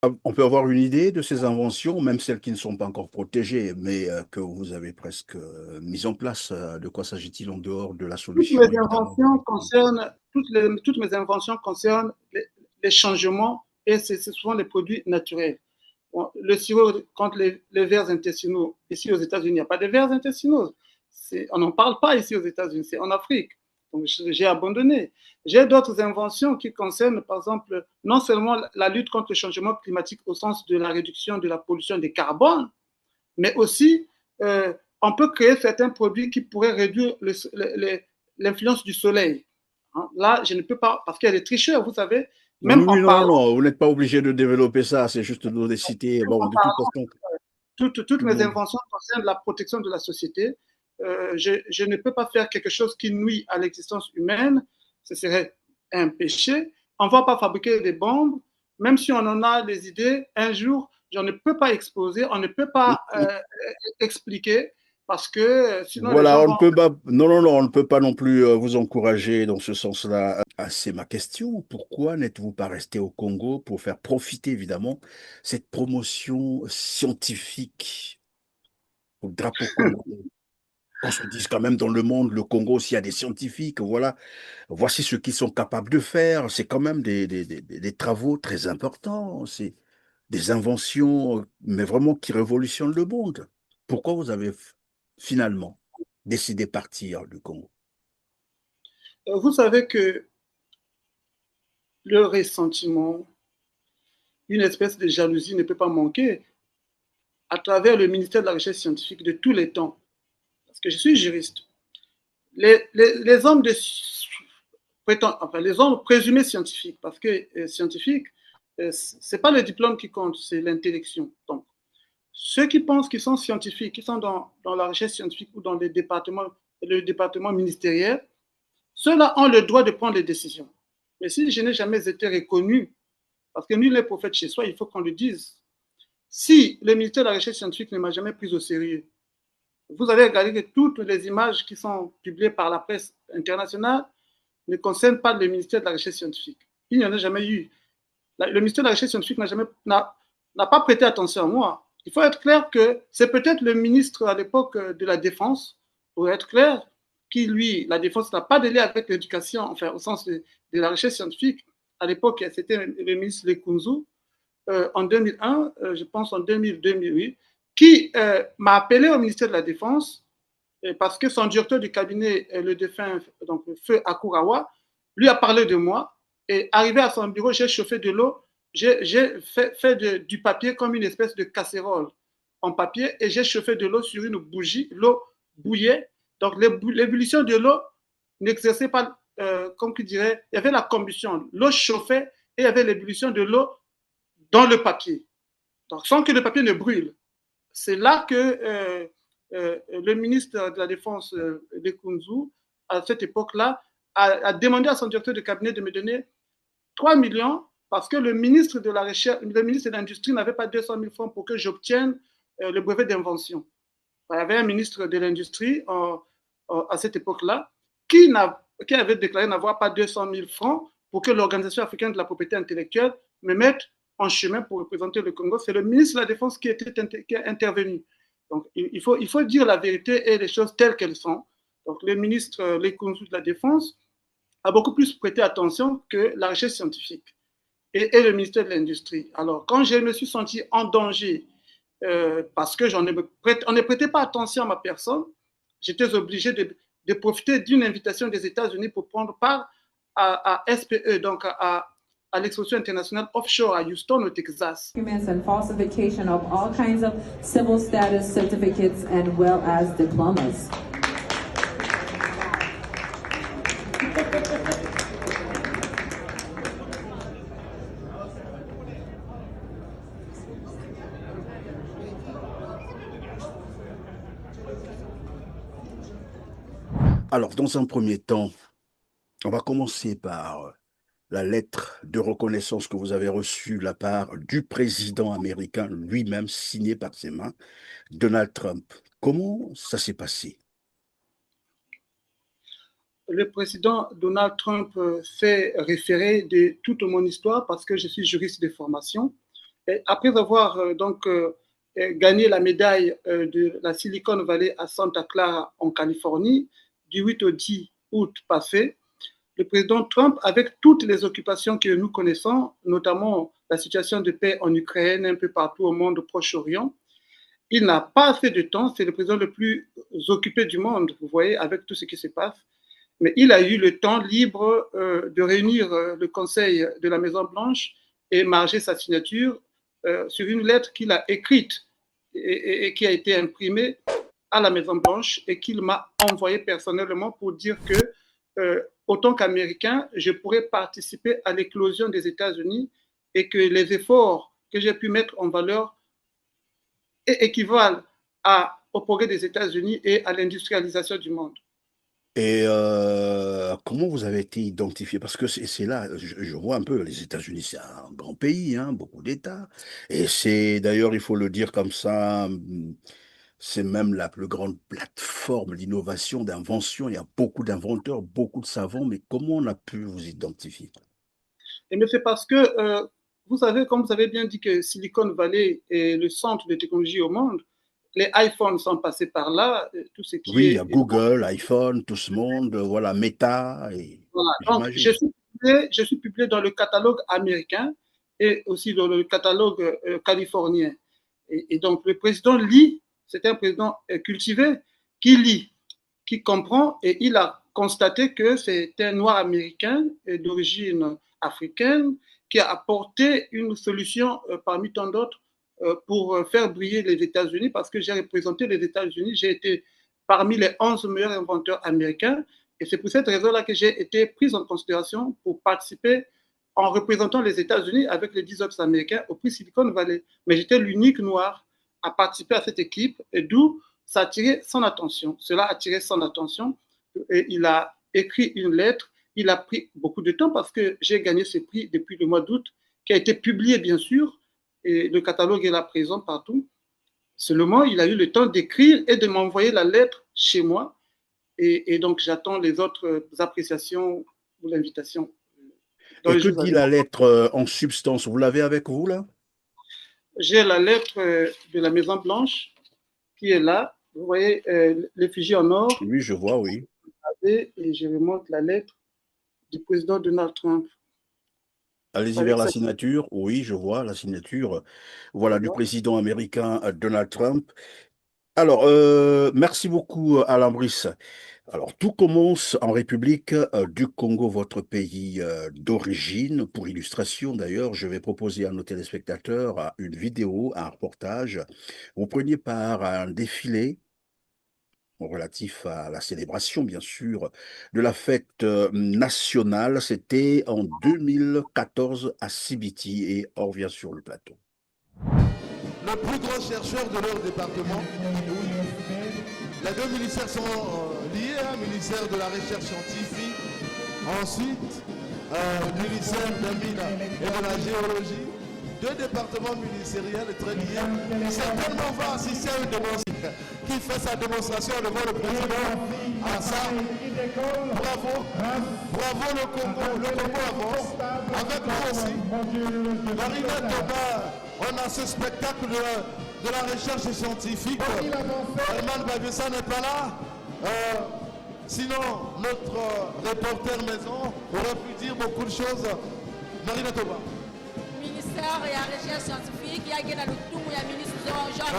On peut avoir une idée de ces inventions, même celles qui ne sont pas encore protégées, mais que vous avez presque mises en place. De quoi s'agit-il en dehors de la Toutes mes solution, évidemment? inventions concernent, toutes mes inventions concernent les changements et c'est souvent les produits naturels. Bon, le sirop contre les vers intestinaux, ici aux États-Unis, il n'y a pas de vers intestinaux. On n'en parle pas ici aux États-Unis, c'est en Afrique. Donc j'ai abandonné. J'ai d'autres inventions qui concernent, par exemple, non seulement la lutte contre le changement climatique au sens de la réduction de la pollution des carbones, mais aussi on peut créer certains produits qui pourraient réduire l'influence du soleil. Hein, là, je ne peux pas, parce qu'il y a des tricheurs, vous savez, même Oui, en oui, non, parlant, non, vous n'êtes pas obligé de développer ça, c'est juste de les citer. même Bon, en de toute parlant façon, toutes tout le mes monde. inventions concernent la protection de la société. Je ne peux pas faire quelque chose qui nuit à l'existence humaine, ce serait un péché. On ne va pas fabriquer des bombes, même si on en a des idées, un jour, on ne peut pas exposer, on ne peut pas expliquer, parce que sinon les Voilà, gens on ne vont... peut pas, non, non, non, on ne peut pas non plus vous encourager dans ce sens-là. Ah, c'est ma question. Pourquoi n'êtes-vous pas resté au Congo pour faire profiter, évidemment, cette promotion scientifique au drapeau congolais? On se dise quand même dans le monde, le Congo, s'il y a des scientifiques, voilà, voici ce qu'ils sont capables de faire. C'est quand même des travaux très importants. C'est des inventions, mais vraiment qui révolutionnent le monde. Pourquoi vous avez finalement décidé de partir du Congo? Vous savez que le ressentiment, une espèce de jalousie ne peut pas manquer à travers le ministère de la Recherche scientifique de tous les temps, parce que je suis juriste. Les hommes de enfin, les hommes présumés scientifiques, parce que scientifique, c'est pas le diplôme qui compte, c'est l'intellection. Donc, ceux qui pensent qu'ils sont scientifiques, qui sont dans la recherche scientifique ou dans le département ministériel, ceux-là ont le droit de prendre les décisions. Mais si je n'ai jamais été reconnu, parce que nul n'est prophète chez soi, il faut qu'on le dise. Si le ministère de la Recherche scientifique ne m'a jamais pris au sérieux, vous avez regardé que toutes les images qui sont publiées par la presse internationale ne concernent pas le ministère de la Recherche scientifique. Il n'y en a jamais eu. Le ministère de la Recherche scientifique n'a pas prêté attention à moi. Il faut être clair que c'est peut-être le ministre à l'époque de la Défense, pour être clair, qui, lui, la Défense n'a pas de lien avec l'éducation, enfin, au sens de la recherche scientifique. À l'époque, c'était le ministre Lekunzu, en 2001, je pense en 2000-2008, qui m'a appelé au ministère de la Défense parce que son directeur du cabinet, le défunt donc, Feu Akurawa, lui a parlé de moi. Et arrivé à son bureau, j'ai chauffé de l'eau, j'ai fait du papier comme une espèce de casserole en papier et j'ai chauffé de l'eau sur une bougie. L'eau bouillait. Donc l'ébullition de l'eau n'exerçait pas, comme qui dirait, il y avait la combustion. L'eau chauffait et il y avait l'ébullition de l'eau dans le papier. Donc sans que le papier ne brûle. C'est là que le ministre de la Défense, Lekunzu, à cette époque-là, a demandé à son directeur de cabinet de me donner 3 millions parce que le ministre de la Recherche, le ministre de l'Industrie n'avait pas 200 000 francs pour que j'obtienne le brevet d'invention. Il y avait un ministre de l'Industrie à cette époque-là qui avait déclaré n'avoir pas 200 000 francs pour que l'Organisation africaine de la propriété intellectuelle me mette en chemin pour représenter le Congo. C'est le ministre de la Défense qui est intervenu. Donc, il faut dire la vérité et les choses telles qu'elles sont. Donc, le ministre Lekunzu de la Défense a beaucoup plus prêté attention que la recherche scientifique et le ministère de l'Industrie. Alors, quand je me suis senti en danger parce que on ne prêtait pas attention à ma personne, j'étais obligé de profiter d'une invitation des États-Unis pour prendre part à SPE, donc à l'exposition internationale offshore à Houston, au Texas. Documents and falsification of all kinds of civil status certificates and well as diplomas. Alors, dans un premier temps, on va commencer par la lettre de reconnaissance que vous avez reçue de la part du président américain lui-même, signée par ses mains, Donald Trump. Comment ça s'est passé? Le président Donald Trump fait référer de toute mon histoire parce que je suis juriste de formation. Et après avoir gagné la médaille de la Silicon Valley à Santa Clara en Californie du 8 au 10 août passé, le président Trump, avec toutes les occupations que nous connaissons, notamment la situation de paix en Ukraine, un peu partout au monde, au Proche-Orient, il n'a pas assez de temps, c'est le président le plus occupé du monde, vous voyez, avec tout ce qui se passe, mais il a eu le temps libre de réunir le conseil de la Maison-Blanche et marger sa signature sur une lettre qu'il a écrite et qui a été imprimée à la Maison-Blanche et qu'il m'a envoyé personnellement pour dire que, autant qu'Américain, je pourrais participer à l'éclosion des États-Unis et que les efforts que j'ai pu mettre en valeur équivalent au progrès des États-Unis et à l'industrialisation du monde. Et comment vous avez été identifié? Parce que c'est là, je vois un peu, les États-Unis, c'est un grand pays, hein, beaucoup d'États. Et c'est d'ailleurs, il faut le dire comme ça, c'est même la plus grande plateforme d'innovation, d'invention. Il y a beaucoup d'inventeurs, beaucoup de savants, mais comment on a pu vous identifier? Mais c'est parce que, vous savez, comme vous avez bien dit que Silicon Valley est le centre de technologie au monde, les iPhones sont passés par là, tout ce qui Oui, il y a est... Google, iPhone, tout ce monde, voilà, Meta, et Voilà. Donc, j'imagine. je suis publié dans le catalogue américain et aussi dans le catalogue californien. Et donc, le président lit, c'est un président cultivé qui lit, qui comprend, et il a constaté que c'est un noir américain d'origine africaine qui a apporté une solution parmi tant d'autres pour faire briller les États-Unis, parce que j'ai représenté les États-Unis, j'ai été parmi les 11 meilleurs inventeurs américains, et c'est pour cette raison-là que j'ai été prise en considération pour participer en représentant les États-Unis avec les 10 autres Américains au prix Silicon Valley. Mais j'étais l'unique noir à participer à cette équipe, et d'où ça a attiré son attention. Cela a attiré son attention, et il a écrit une lettre. Il a pris beaucoup de temps parce que j'ai gagné ce prix depuis le mois d'août, qui a été publié, bien sûr, et le catalogue est là présent partout. Seulement, il a eu le temps d'écrire et de m'envoyer la lettre chez moi. Et donc, j'attends les autres appréciations ou l'invitation. Et que dit la lettre en substance? Vous l'avez avec vous, là? J'ai la lettre de la Maison-Blanche qui est là. Vous voyez l'effigie en or. Oui, je vois, oui. Et je remonte la lettre du président Donald Trump. Allez-y vers la signature. Oui, je vois la signature. Voilà, du président américain Donald Trump. Alors, merci beaucoup, Alain Brice. Alors, tout commence en République du Congo, votre pays d'origine. Pour illustration, d'ailleurs, je vais proposer à nos téléspectateurs une vidéo, un reportage. Vous preniez part à un défilé relatif à la célébration, bien sûr, de la fête nationale. C'était en 2014 à Sibiti et on revient sur le plateau. Le plus grand chercheur de leur département, les deux ministères sont liés, ministère de la recherche scientifique, ensuite ministère des mines et de la géologie, deux départements ministériels très liés. Certainement va assister à une démonstration qui fait sa démonstration devant le président. Ah ça, bravo, bravo le Congo avance. Avec nous aussi, Marina Toba, on a ce spectacle de la recherche scientifique. Herman Babessa n'est pas là. Sinon, notre reporter maison aurait pu dire beaucoup de choses. Marina Toba. Ministère et la recherche scientifique, il y a le tout, il y a ministre Jean-Richard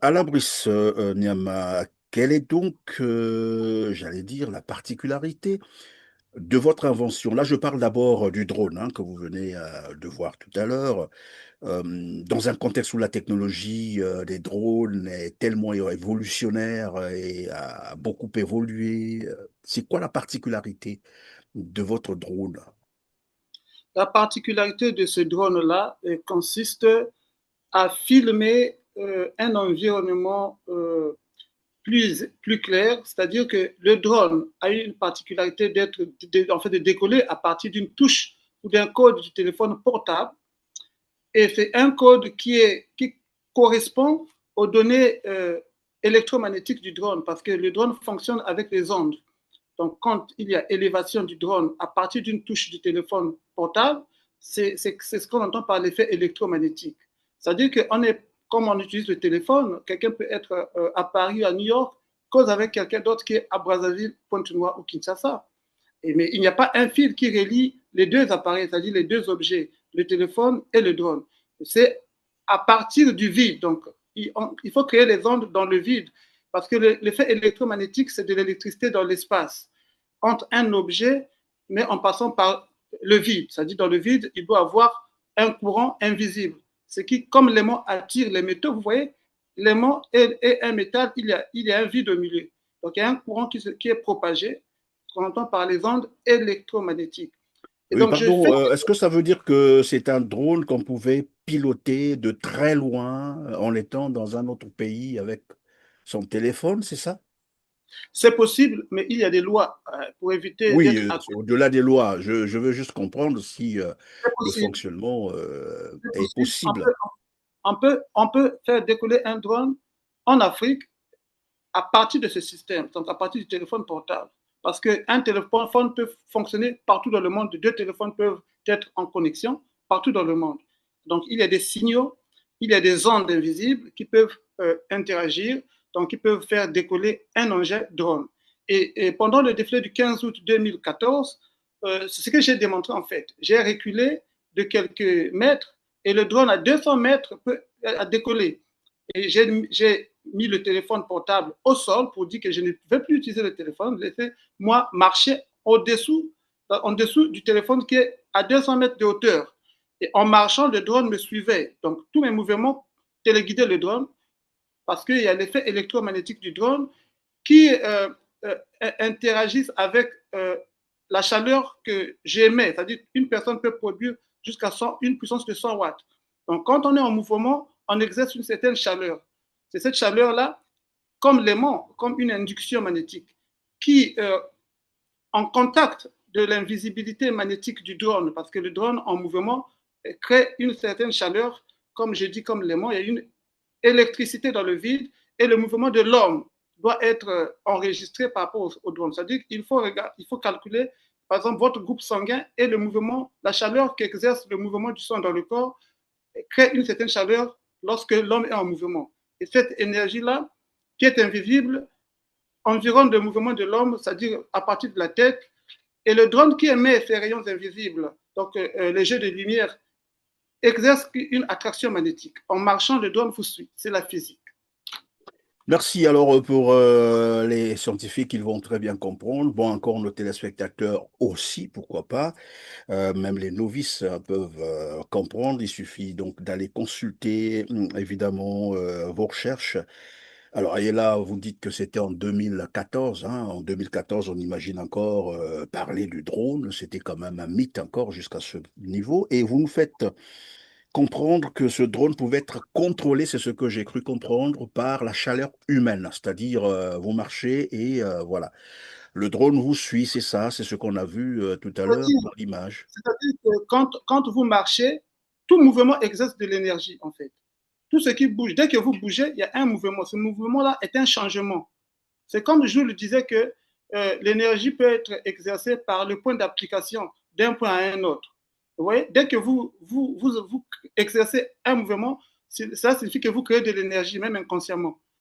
Alain Brice Niama, quelle est donc, j'allais dire, la particularité de votre invention? Là, je parle d'abord du drone hein, que vous venez de voir tout à l'heure. Dans un contexte où la technologie des drones est tellement évolutionnaire et a beaucoup évolué, c'est quoi la particularité de votre drone? La particularité de ce drone-là consiste à filmer un environnement plus clair, c'est-à-dire que le drone a une particularité de décoller à partir d'une touche ou d'un code du téléphone portable. Et c'est un code qui correspond aux données électromagnétiques du drone, parce que le drone fonctionne avec les ondes. Donc, quand il y a élévation du drone à partir d'une touche du téléphone portable, c'est ce qu'on entend par l'effet électromagnétique. C'est-à-dire que comme on utilise le téléphone, quelqu'un peut être à Paris, à New York, cause avec quelqu'un d'autre qui est à Brazzaville, Pointe-Noire ou Kinshasa. Mais il n'y a pas un fil qui relie les deux appareils, c'est-à-dire les deux objets, le téléphone et le drone. C'est à partir du vide. Donc, il faut créer les ondes dans le vide, parce que l'effet électromagnétique, c'est de l'électricité dans l'espace, entre un objet, mais en passant par le vide. C'est-à-dire, dans le vide, il doit avoir un courant invisible. Ce qui, comme l'aimant attire les métaux, vous voyez, l'aimant et un métal, il y a un vide au milieu. Donc, il y a un courant qui est propagé, qu'on entend par les ondes électromagnétiques. Et Oui, donc, pardon, est-ce que ça veut dire que c'est un drone qu'on pouvait piloter de très loin en étant dans un autre pays avec son téléphone, c'est ça? c'est possible, mais il y a des lois pour éviter Oui, d'être accusé. au-delà des lois, je veux juste comprendre si C'est le possible. fonctionnement C'est est possible. possible. On peut faire décoller un drone en Afrique à partir de ce système, donc à partir du téléphone portable. Parce qu'un téléphone peut fonctionner partout dans le monde, deux téléphones peuvent être en connexion partout dans le monde. Donc il y a des signaux, il y a des ondes invisibles qui peuvent interagir, donc qui peuvent faire décoller un engin drone. Et pendant le défilé du 15 août 2014, c'est ce que j'ai démontré en fait. J'ai reculé de quelques mètres et le drone à 200 mètres peut décoller. Et j'ai mis le téléphone portable au sol pour dire que je ne pouvais plus utiliser le téléphone, laisser moi marcher en dessous du téléphone qui est à 200 mètres de hauteur. Et en marchant, le drone me suivait. Donc, tous mes mouvements téléguidaient le drone parce qu'il y a l'effet électromagnétique du drone qui interagissent avec la chaleur que j'émets. C'est-à-dire qu'une personne peut produire jusqu'à une puissance de 100 watts. Donc, quand on est en mouvement, on exerce une certaine chaleur. C'est cette chaleur-là, comme l'aimant, comme une induction magnétique, qui, en contact de l'invisibilité magnétique du drone, parce que le drone en mouvement crée une certaine chaleur, comme je dis, comme l'aimant, il y a une électricité dans le vide et le mouvement de l'homme doit être enregistré par rapport au drone. C'est-à-dire qu'il faut calculer, par exemple, votre groupe sanguin et le mouvement, la chaleur qu'exerce le mouvement du sang dans le corps crée une certaine chaleur lorsque l'homme est en mouvement. Et cette énergie-là, qui est invisible, environne le mouvement de l'homme, c'est-à-dire à partir de la tête, et le drone qui émet ces rayons invisibles, donc les jets de lumière, exerce une attraction magnétique. En marchant, le drone vous suit. C'est la physique. Merci alors pour les scientifiques, ils vont très bien comprendre. Bon, encore nos téléspectateurs aussi, pourquoi pas. Même les novices peuvent comprendre. Il suffit donc d'aller consulter évidemment vos recherches. Alors, et là, vous dites que c'était en 2014. Hein. En 2014, on imagine encore parler du drone. C'était quand même un mythe encore jusqu'à ce niveau. Et vous nous faites comprendre que ce drone pouvait être contrôlé, c'est ce que j'ai cru comprendre, par la chaleur humaine. C'est-à-dire, vous marchez et voilà. Le drone vous suit, c'est ça, c'est ce qu'on a vu tout à l'heure dans l'image. C'est-à-dire que quand vous marchez, tout mouvement exerce de l'énergie, en fait. Tout ce qui bouge, dès que vous bougez, il y a un mouvement. Ce mouvement-là est un changement. C'est comme je le disais que l'énergie peut être exercée par le point d'application d'un point à un autre. Vous voyez, dès que vous exercez un mouvement, ça signifie que vous créez de l'énergie, même inconsciemment.